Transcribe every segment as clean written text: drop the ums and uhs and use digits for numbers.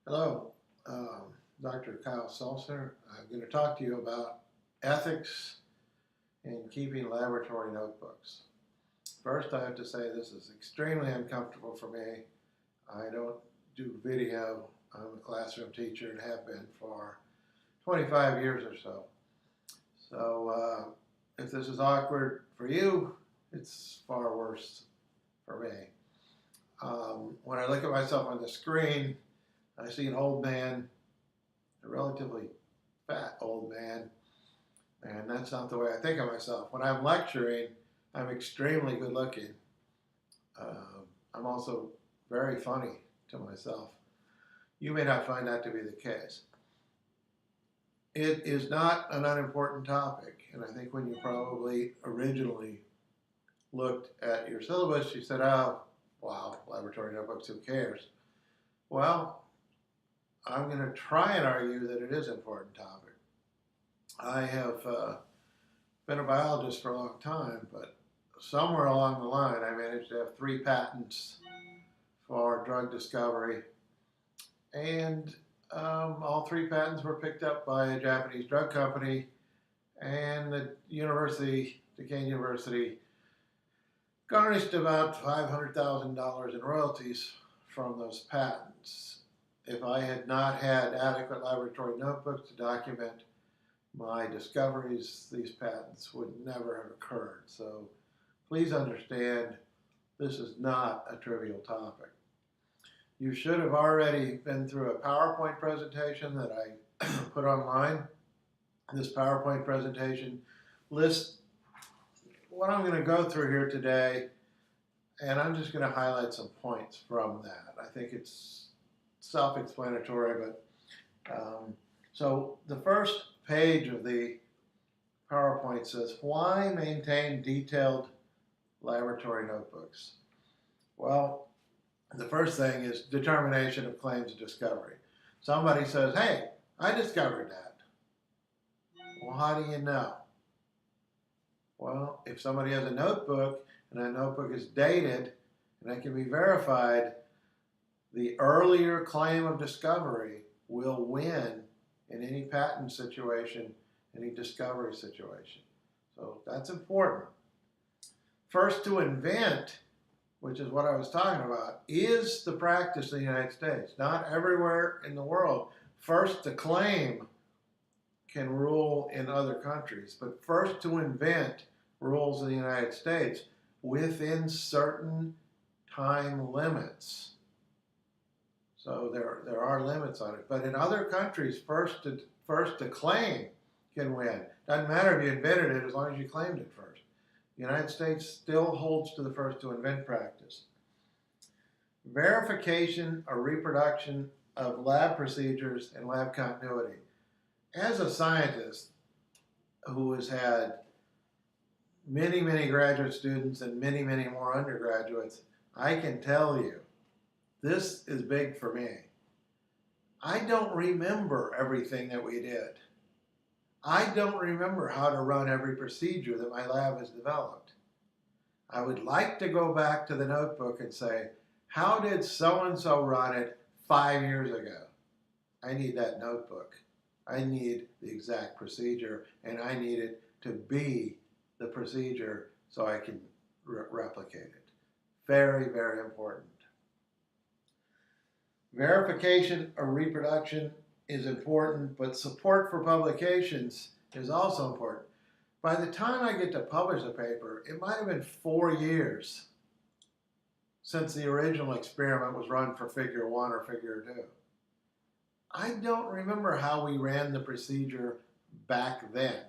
Hello, Dr. Kyle Seltzer. I'm going to talk to you about ethics in keeping laboratory notebooks. First, I have to say this is extremely uncomfortable for me. I don't do video. I'm a classroom teacher and have been for 25 years or so. So if this is awkward for you, it's far worse for me. When I look at myself on the screen, I see an old man, a relatively fat old man, and that's not the way I think of myself. When I'm lecturing, I'm extremely good looking. I'm also very funny to myself. You may not find that to be the case. It is not an unimportant topic, and I think when you probably originally looked at your syllabus, you said, oh, wow, laboratory notebooks, who cares? Well, I'm going to try and argue that it is an important topic. I have been a biologist for a long time, but somewhere along the line I managed to have 3 patents for drug discovery, and all 3 patents were picked up by a Japanese drug company, and the university, Duquesne University, garnished about $500,000 in royalties from those patents. If I had not had adequate laboratory notebooks to document my discoveries, these patents would never have occurred. So please understand, this is not a trivial topic. You should have already been through a PowerPoint presentation that I put online. This PowerPoint presentation lists what I'm going to go through here today, and I'm just going to highlight some points from that. I think it's self-explanatory, but so the first page of the PowerPoint says, why maintain detailed laboratory notebooks? Well, the first thing is determination of claims of discovery. Somebody says, hey, I discovered that. Well, how do you know? Well, if somebody has a notebook and that notebook is dated and that can be verified, the earlier claim of discovery will win in any patent situation, any discovery situation. So that's important. First to invent, which is what I was talking about, is the practice in the United States. Not everywhere in the world. First to claim can rule in other countries, but first to invent rules in the United States within certain time limits. So there are limits on it. But in other countries, first to claim can win. Doesn't matter if you invented it as long as you claimed it first. The United States still holds to the first to invent practice. Verification or reproduction of lab procedures and lab continuity. As a scientist who has had many, many graduate students and many, many more undergraduates, I can tell you, this is big for me. I don't remember everything that we did. I don't remember how to run every procedure that my lab has developed. I would like to go back to the notebook and say, how did so-and-so run it 5 years ago? I need that notebook. I need the exact procedure, and I need it to be the procedure so I can replicate it. Very, very important. Verification or reproduction is important, but support for publications is also important. By the time I get to publish a paper, it might have been 4 years since the original experiment was run for figure 1 or figure 2. I don't remember how we ran the procedure back then.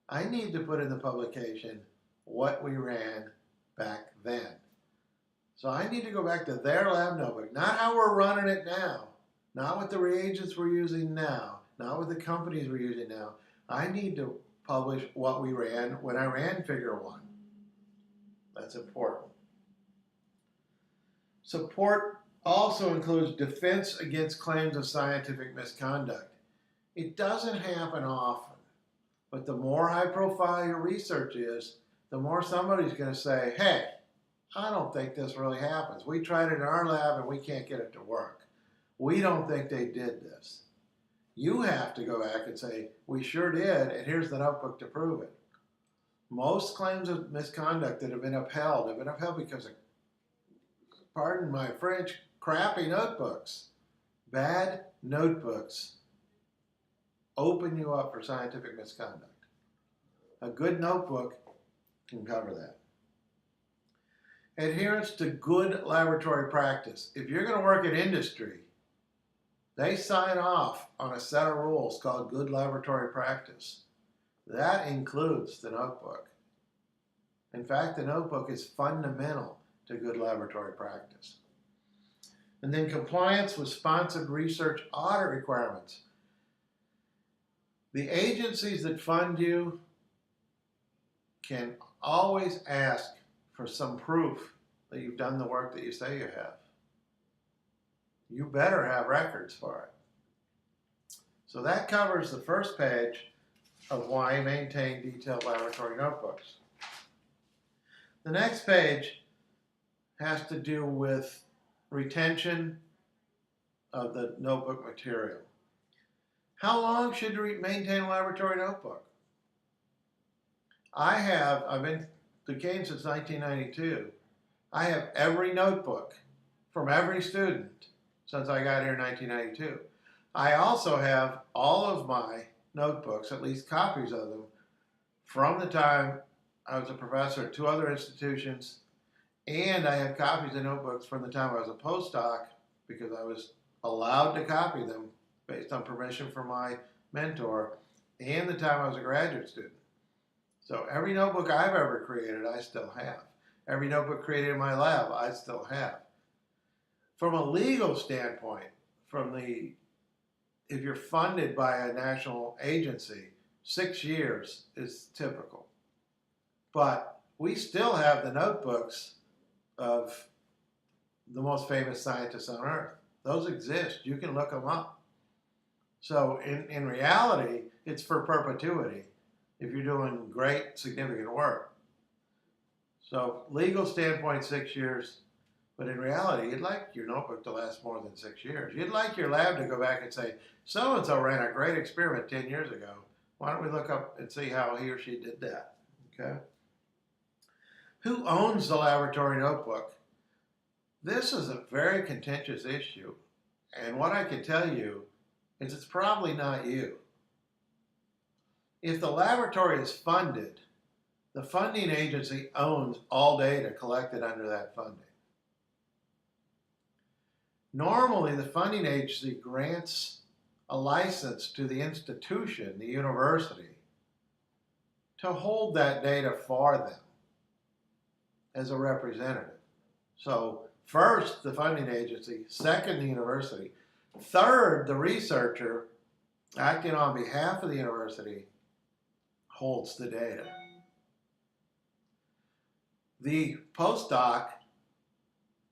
I need to put in the publication what we ran back then. So I need to go back to their lab notebook, not how we're running it now, not what the reagents we're using now, not what the companies we're using now. I need to publish what we ran when I ran figure 1. That's important. Support also includes defense against claims of scientific misconduct. It doesn't happen often, but the more high profile your research is, the more somebody's going to say, hey, I don't think this really happens. We tried it in our lab and we can't get it to work. We don't think they did this. You have to go back and say, we sure did, and here's the notebook to prove it. Most claims of misconduct that have been upheld because of, pardon my French, crappy notebooks. Bad notebooks open you up for scientific misconduct. A good notebook can cover that. Adherence to good laboratory practice. If you're going to work in industry, they sign off on a set of rules called good laboratory practice. That includes the notebook. In fact, the notebook is fundamental to good laboratory practice. And then compliance with sponsored research audit requirements. The agencies that fund you can always ask for some proof that you've done the work that you say you have. You better have records for it. So that covers the first page of why maintain detailed laboratory notebooks. The next page has to do with retention of the notebook material. How long should you maintain a laboratory notebook? I've been to Kane since 1992. I have every notebook from every student since I got here in 1992. I also have all of my notebooks, at least copies of them, from the time I was a professor at two other institutions, and I have copies of notebooks from the time I was a postdoc because I was allowed to copy them based on permission from my mentor, and the time I was a graduate student. So every notebook I've ever created, I still have. Every notebook created in my lab, I still have. From a legal standpoint, if you're funded by a national agency, 6 years is typical. But we still have the notebooks of the most famous scientists on Earth. Those exist. You can look them up. So in reality, it's for perpetuity if you're doing great, significant work. So legal standpoint, 6 years. But in reality, you'd like your notebook to last more than 6 years. You'd like your lab to go back and say, so-and-so ran a great experiment 10 years ago. Why don't we look up and see how he or she did that? Okay. Who owns the laboratory notebook? This is a very contentious issue. And what I can tell you is it's probably not you. If the laboratory is funded, the funding agency owns all data collected under that funding. Normally, the funding agency grants a license to the institution, the university, to hold that data for them as a representative. So first, the funding agency, second, the university, third, the researcher acting on behalf of the university holds the data. The postdoc,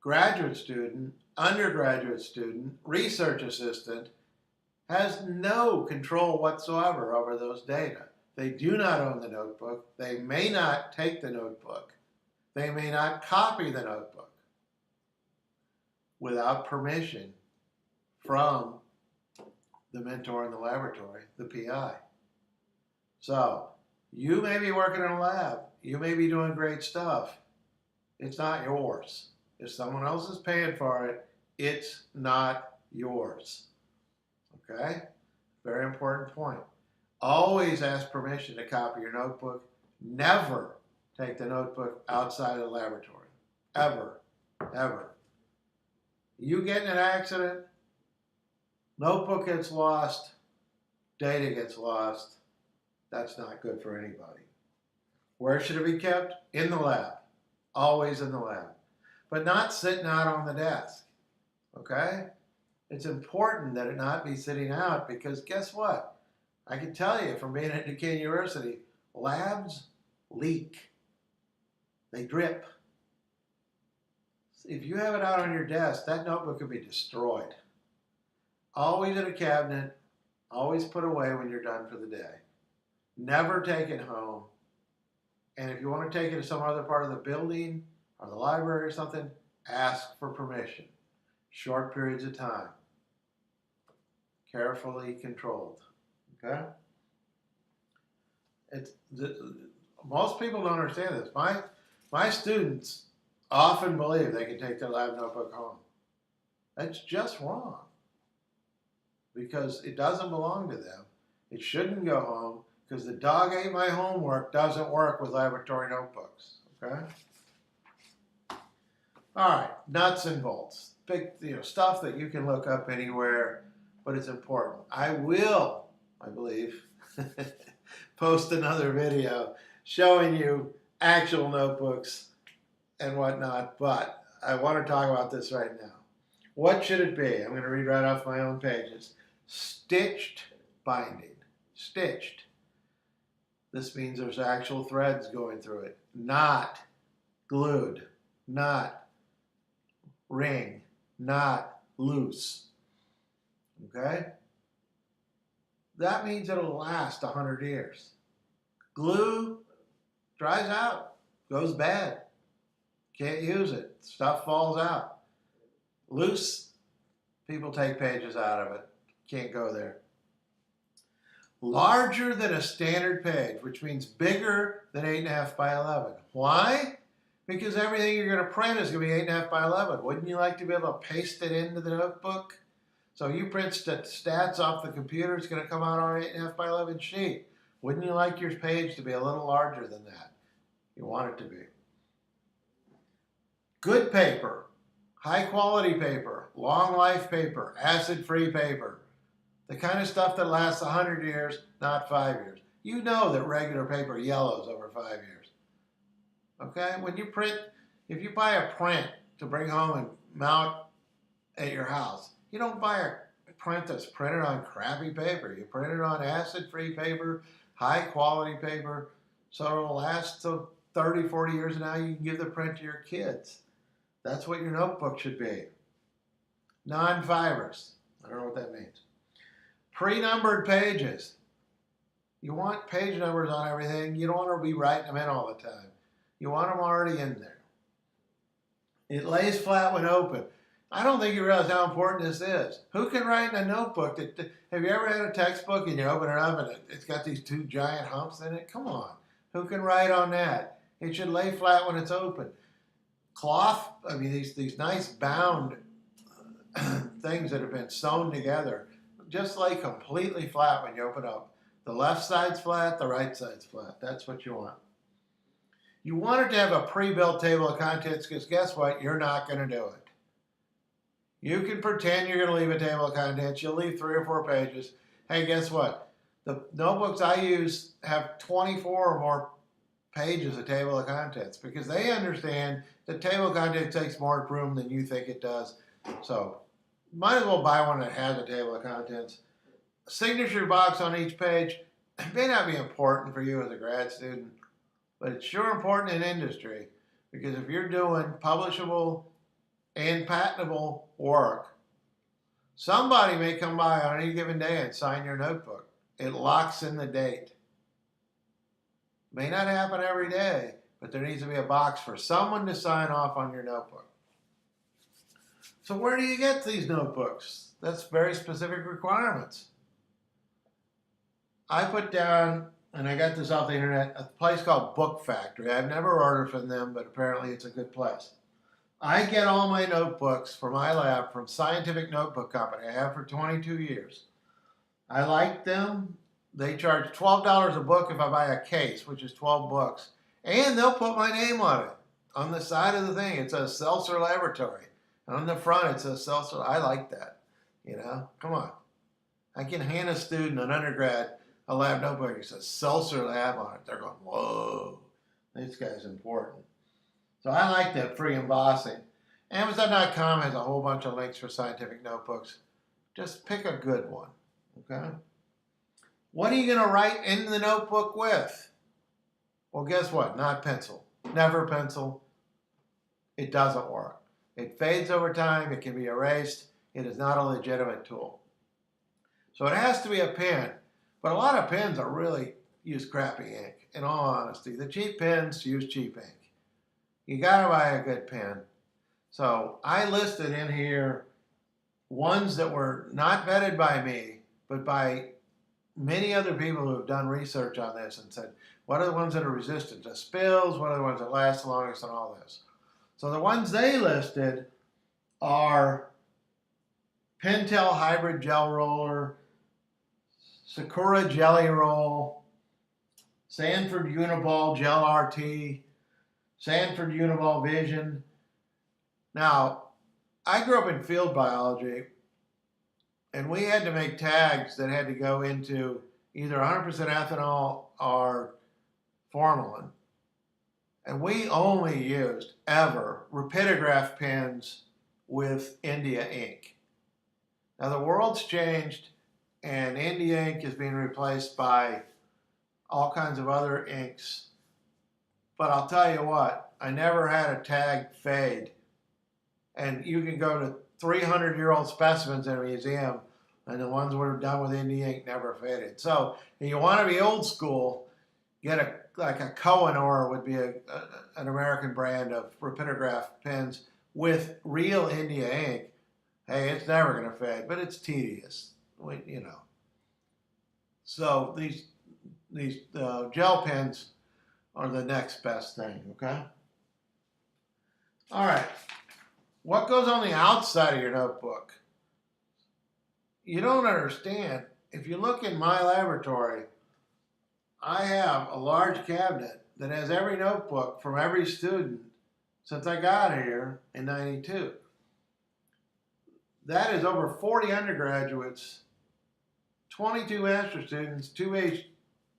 graduate student, undergraduate student, research assistant has no control whatsoever over those data. They do not own the notebook. They may not take the notebook. They may not copy the notebook without permission from the mentor in the laboratory, the PI. So you may be working in a lab. You may be doing great stuff. It's not yours. If someone else is paying for it, it's not yours. Okay? Very important point. Always ask permission to copy your notebook. Never take the notebook outside of the laboratory. Ever. Ever. You get in an accident, notebook gets lost, data gets lost. That's not good for anybody. Where should it be kept? In the lab. Always in the lab. But not sitting out on the desk. Okay? It's important that it not be sitting out because guess what? I can tell you from being at Duquesne University, labs leak. They drip. If you have it out on your desk, that notebook could be destroyed. Always in a cabinet, always put away when you're done for the day. Never take it home. And if you want to take it to some other part of the building or the library or something, ask for permission. Short periods of time. carefully controlled. Okay? Most people don't understand this. My students often believe they can take their lab notebook home. That's just wrong because it doesn't belong to them. It shouldn't go home because the dog ate my homework doesn't work with laboratory notebooks. Okay? All right, nuts and bolts. Big, stuff that you can look up anywhere, but it's important. I believe, post another video showing you actual notebooks and whatnot, but I want to talk about this right now. What should it be? I'm going to read right off my own pages. Stitched binding. Stitched. This means there's actual threads going through it. Not glued. Not ring. Not loose. Okay? That means it'll last 100 years. Glue dries out, goes bad. Can't use it. Stuff falls out. Loose, people take pages out of it. Can't go there. Larger than a standard page, which means bigger than 8.5 by 11. Why? Because everything you're going to print is going to be 8.5 by 11. Wouldn't you like to be able to paste it into the notebook? So you print stats off the computer, it's going to come out on an 8.5 by 11 sheet. Wouldn't you like your page to be a little larger than that? You want it to be. Good paper, high quality paper, long life paper, acid-free paper. The kind of stuff that lasts 100 years, not 5 years. You know that regular paper yellows over 5 years. Okay? When you print, if you buy a print to bring home and mount at your house, you don't buy a print that's printed on crappy paper. You print it on acid-free paper, high quality paper, so it'll last till 30, 40 years, and now you can give the print to your kids. That's what your notebook should be. Non-fibrous. I don't know what that means. Pre-numbered pages. You want page numbers on everything. You don't want to be writing them in all the time. You want them already in there. It lays flat when open. I don't think you realize how important this is. Who can write in a notebook? Have you ever had a textbook and you open it up and it's got these 2 giant humps in it? Come on. Who can write on that? It should lay flat when it's open. Cloth, I mean, these nice bound things that have been sewn together, just lay completely flat when you open up. The left side's flat, the right side's flat. That's what you want. You want it to have a pre-built table of contents because guess what? You're not going to do it. You can pretend you're going to leave a table of contents. You'll leave 3 or 4 pages. Hey, guess what? The notebooks I use have 24 or more pages of table of contents because they understand that table of contents takes more room than you think it does. So might as well buy one that has a table of contents. A signature box on each page may not be important for you as a grad student, but it's sure important in industry because if you're doing publishable and patentable work, somebody may come by on any given day and sign your notebook. It locks in the date. May not happen every day, but there needs to be a box for someone to sign off on your notebook. So where do you get these notebooks? That's very specific requirements. I put down, and I got this off the internet, a place called Book Factory. I've never ordered from them, but apparently it's a good place. I get all my notebooks for my lab from Scientific Notebook Company. I have for 22 years. I like them. They charge $12 a book if I buy a case, which is 12 books. And they'll put my name on it. On the side of the thing, it says Seltzer Laboratory. And on the front, it says Seltzer. I like that. Come on. I can hand a student, an undergrad, a lab notebook that says Seltzer Lab on it. They're going, whoa, this guy's important. So I like that free embossing. Amazon.com has a whole bunch of links for scientific notebooks. Just pick a good one, okay? What are you going to write in the notebook with? Well, guess what? Not pencil. Never pencil. It doesn't work. It fades over time. It can be erased. It is not a legitimate tool. So it has to be a pen. But a lot of pens are really use crappy ink, in all honesty. The cheap pens use cheap ink. You got to buy a good pen. So I listed in here ones that were not vetted by me but by many other people who have done research on this and said, what are the ones that are resistant to spills? What are the ones that last the longest and all this? So the ones they listed are Pentel Hybrid Gel Roller, Sakura Jelly Roll, Sanford Uniball Gel RT, Sanford Uniball Vision. Now, I grew up in field biology, and we had to make tags that had to go into either 100% ethanol or formalin. And we only used, ever, rapidograph pens with India ink. Now the world's changed, and India ink is being replaced by all kinds of other inks. But I'll tell you what, I never had a tag fade. And you can go to 300-year-old specimens in a museum, and the ones that were done with India ink never faded. So if you want to be old school, get like a Kohinoor would be an American brand of rapidograph pens with real India ink. Hey, it's never going to fade, but it's tedious, you know. So these gel pens are the next best thing, okay? All right. What goes on the outside of your notebook? You don't understand. If you look in my laboratory, I have a large cabinet that has every notebook from every student since I got here in '92. That is over 40 undergraduates, 22 master students, 2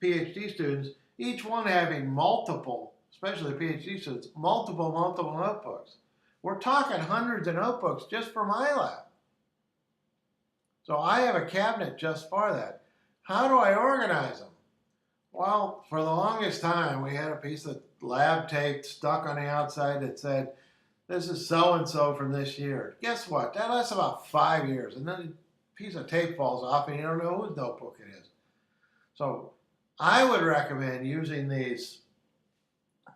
PhD students, each one having multiple, especially PhD students, multiple notebooks. We're talking hundreds of notebooks just for my lab. So I have a cabinet just for that. How do I organize them? Well, for the longest time, we had a piece of lab tape stuck on the outside that said, this is so-and-so from this year. Guess what? That lasts about 5 years, and then a piece of tape falls off, and you don't know whose notebook it is. So I would recommend using these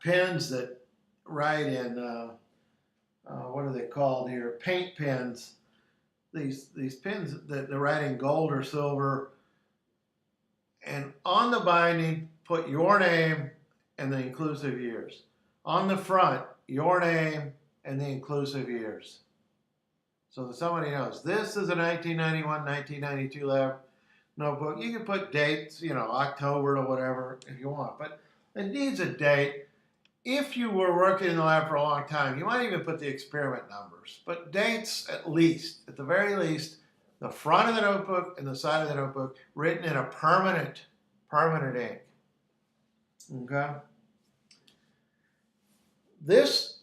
pens that write in, what are they called here? Paint pens. These pens that they're writing gold or silver. And on the binding, put your name and the inclusive years. On the front, your name and the inclusive years. So that somebody knows, this is a 1991, 1992 lab notebook. You can put dates, you know, October to whatever if you want, but it needs a date. If you were working in the lab for a long time, you might even put the experiment numbers, but dates at least, at the very least, the front of the notebook and the side of the notebook written in a permanent ink. Okay? This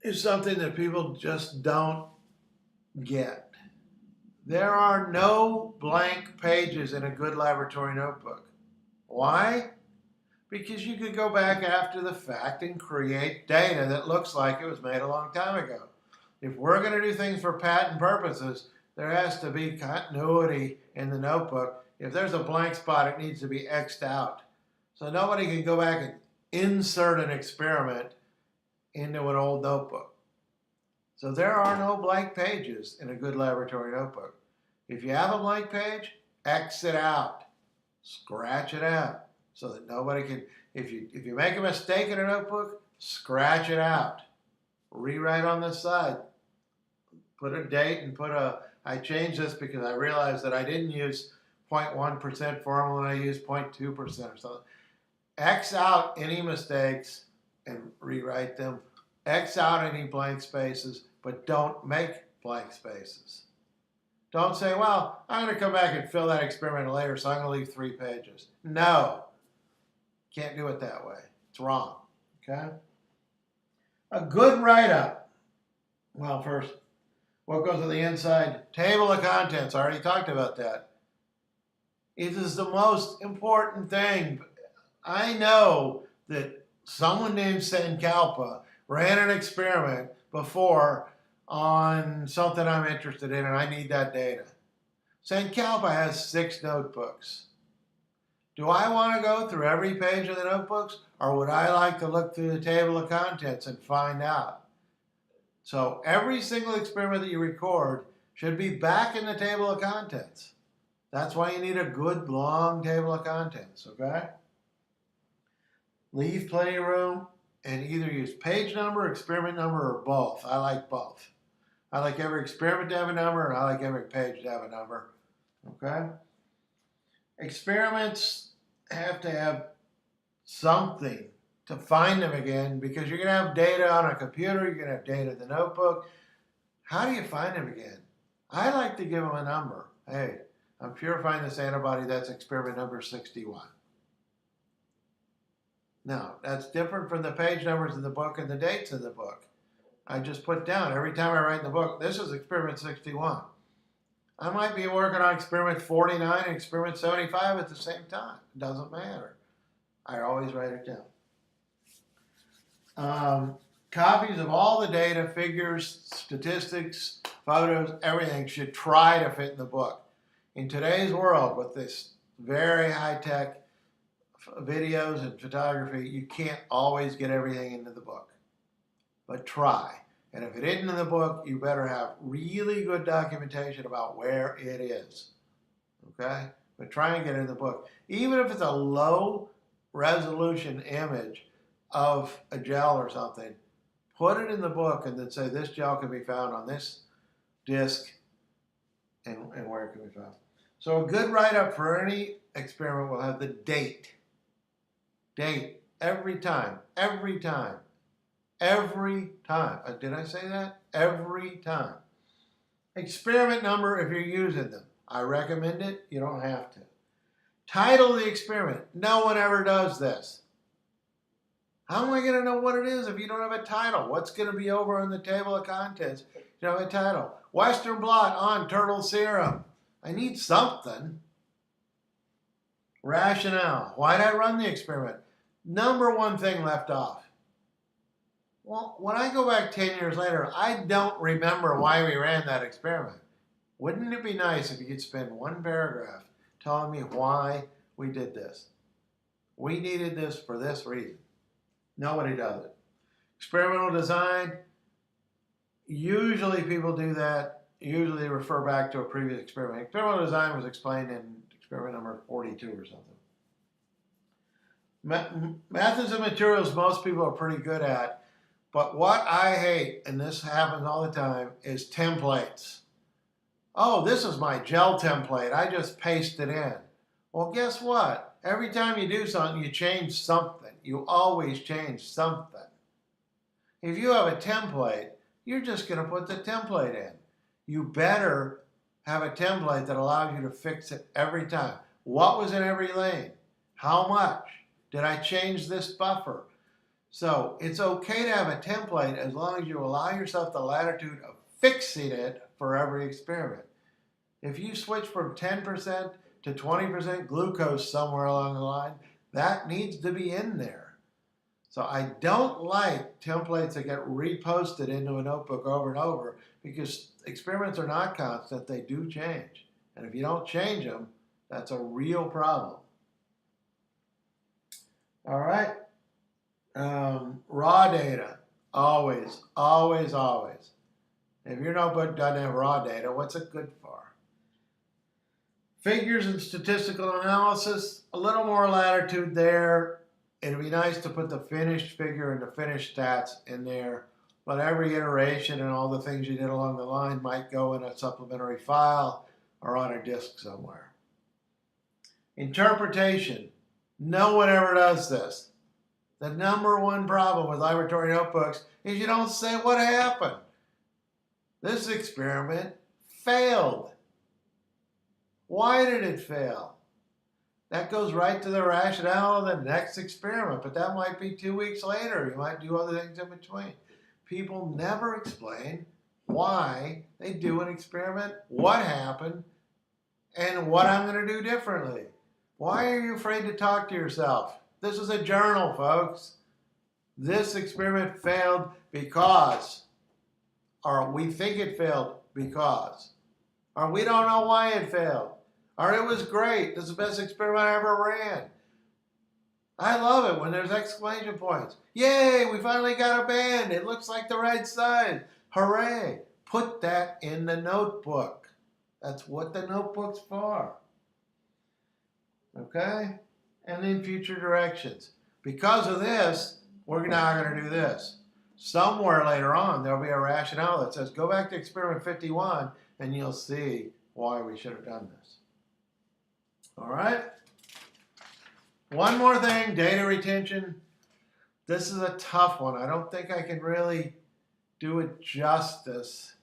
is something that people just don't get. There are no blank pages in a good laboratory notebook. Why? Because you could go back after the fact and create data that looks like it was made a long time ago. If we're going to do things for patent purposes, there has to be continuity in the notebook. If there's a blank spot, it needs to be X'd out. So nobody can go back and insert an experiment into an old notebook. So there are no blank pages in a good laboratory notebook. If you have a blank page, X it out. Scratch it out. So that nobody can, if you make a mistake in a notebook, scratch it out. Rewrite on this side. Put a date and I changed this because I realized that I didn't use 0.1% formula, I used 0.2% or something. X out any mistakes and rewrite them. X out any blank spaces, but don't make blank spaces. Don't say, well, I'm going to come back and fill that experiment later, so I'm going to leave 3 pages. No. Can't do it that way. It's wrong. Okay? A good write-up. Well, first, what goes on the inside? Table of contents. I already talked about that. It is the most important thing. I know that someone named Sankalpa ran an experiment before on something I'm interested in, and I need that data. Sankalpa has 6 notebooks. Do I want to go through every page of the notebooks, or would I like to look through the table of contents and find out? So every single experiment that you record should be back in the table of contents. That's why you need a good long table of contents, okay? Leave plenty of room and either use page number, experiment number, or both. I like both. I like every experiment to have a number, and I like every page to have a number, okay? Experiments have to have something to find them again because you're going to have data on a computer, you're going to have data in the notebook. How do you find them again? I like to give them a number. Hey, I'm purifying this antibody, that's experiment number 61. Now, that's different from the page numbers in the book and the dates in the book. I just put down every time I write in the book, this is experiment 61. I might be working on experiment 49 and experiment 75 at the same time. It doesn't matter. I always write it down. Copies of all the data, figures, statistics, photos, everything should try to fit in the book. In today's world, with this very high-tech videos and photography, you can't always get everything into the book. But try. And if it isn't in the book, you better have really good documentation about where it is. Okay? But try and get it in the book. Even if it's a low resolution image of a gel or something, put it in the book and then say this gel can be found on this disc and where it can be found. So a good write-up for any experiment will have the date. Date. Every time. Every time. Every time. Did I say that? Every time. Experiment number if you're using them. I recommend it. You don't have to. Title the experiment. No one ever does this. How am I going to know what it is if you don't have a title? What's going to be over on the table of contents? You don't have a title. Western blot on turtle serum. I need something. Rationale. Why did I run the experiment? Number one thing left off. Well, when I go back 10 years later, I don't remember why we ran that experiment. Wouldn't it be nice if you could spend one paragraph telling me why we did this? We needed this for this reason. Nobody does it. Experimental design, usually people do that. Usually they refer back to a previous experiment. Experimental design was explained in experiment number 42 or something. Methods and materials most people are pretty good at, but what I hate, and this happens all the time, is templates. Oh, this is my gel template. I just paste it in. Well, guess what? Every time you do something, you change something. You always change something. If you have a template, you're just going to put the template in. You better have a template that allows you to fix it every time. What was in every lane? How much? Did I change this buffer? So it's okay to have a template as long as you allow yourself the latitude of fixing it for every experiment. If you switch from 10% to 20% glucose somewhere along the line, that needs to be in there. So I don't like templates that get reposted into a notebook over and over because experiments are not constant, they do change. And if you don't change them, that's a real problem. All right. Raw data, always, always, always. If your notebook doesn't have raw data, what's it good for? Figures and statistical analysis, a little more latitude there. It'd be nice to put the finished figure and the finished stats in there, but every iteration and all the things you did along the line might go in a supplementary file or on a disk somewhere. Interpretation. No one ever does this. The number one problem with laboratory notebooks is you don't say what happened. This experiment failed. Why did it fail? That goes right to the rationale of the next experiment, but that might be 2 weeks later. You might do other things in between. People never explain why they do an experiment, what happened, and what I'm going to do differently. Why are you afraid to talk to yourself? This is a journal, folks. This experiment failed because, or we think it failed because, or we don't know why it failed, or it was great. This is the best experiment I ever ran. I love it when there's exclamation points. Yay, we finally got a band. It looks like the right size. Hooray. Put that in the notebook. That's what the notebook's for. Okay? And then future directions. Because of this, we're now going to do this. Somewhere later on, there'll be a rationale that says, go back to experiment 51, and you'll see why we should have done this. All right? One more thing, data retention. This is a tough one. I don't think I can really do it justice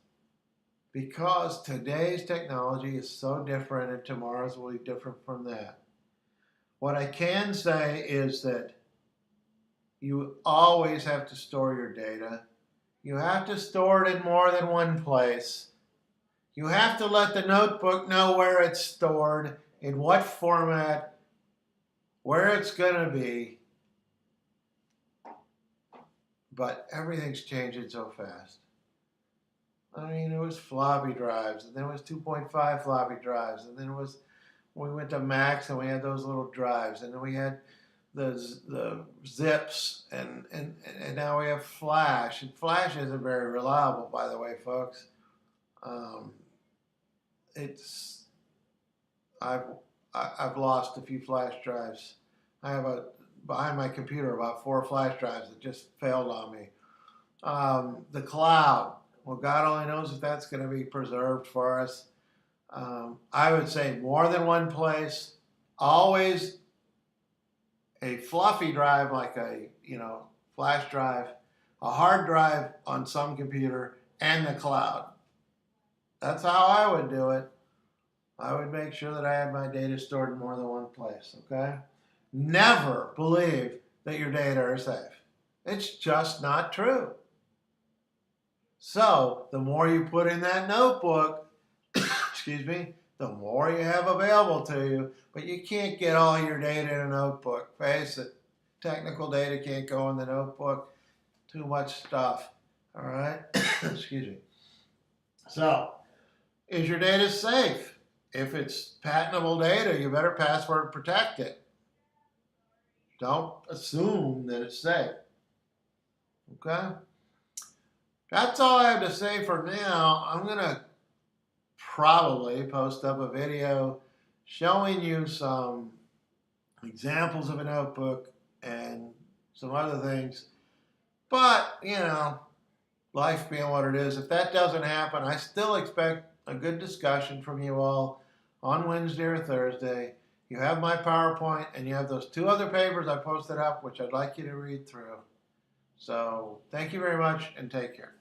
because today's technology is so different and tomorrow's will be different from that. What I can say is that you always have to store your data. You have to store it in more than one place. You have to let the notebook know where it's stored, in what format, where it's going to be. But everything's changing so fast. I mean, it was floppy drives, and then it was 2.5 floppy drives, and then it was, we went to Macs, and we had those little drives, and then we had the zips, and now we have Flash. And Flash isn't very reliable, by the way, folks. I've lost a few flash drives. I have behind my computer about 4 flash drives that just failed on me. The cloud. Well, God only knows if that's going to be preserved for us. I would say more than one place. Always a fluffy drive like a flash drive, a hard drive on some computer, and the cloud. That's how I would do it. I would make sure that I had my data stored in more than one place, okay? Never believe that your data are safe. It's just not true. So, the more you put in that notebook, excuse me, the more you have available to you, but you can't get all your data in a notebook. Face it, technical data can't go in the notebook. Too much stuff, all right? Excuse me. So, is your data safe? If it's patentable data, you better password protect it. Don't assume that it's safe. Okay? That's all I have to say for now. I'm going to probably post up a video showing you some examples of a notebook and some other things. But, life being what it is, if that doesn't happen, I still expect a good discussion from you all on Wednesday or Thursday. You have my PowerPoint, and you have those 2 other papers I posted up, which I'd like you to read through. So thank you very much, and take care.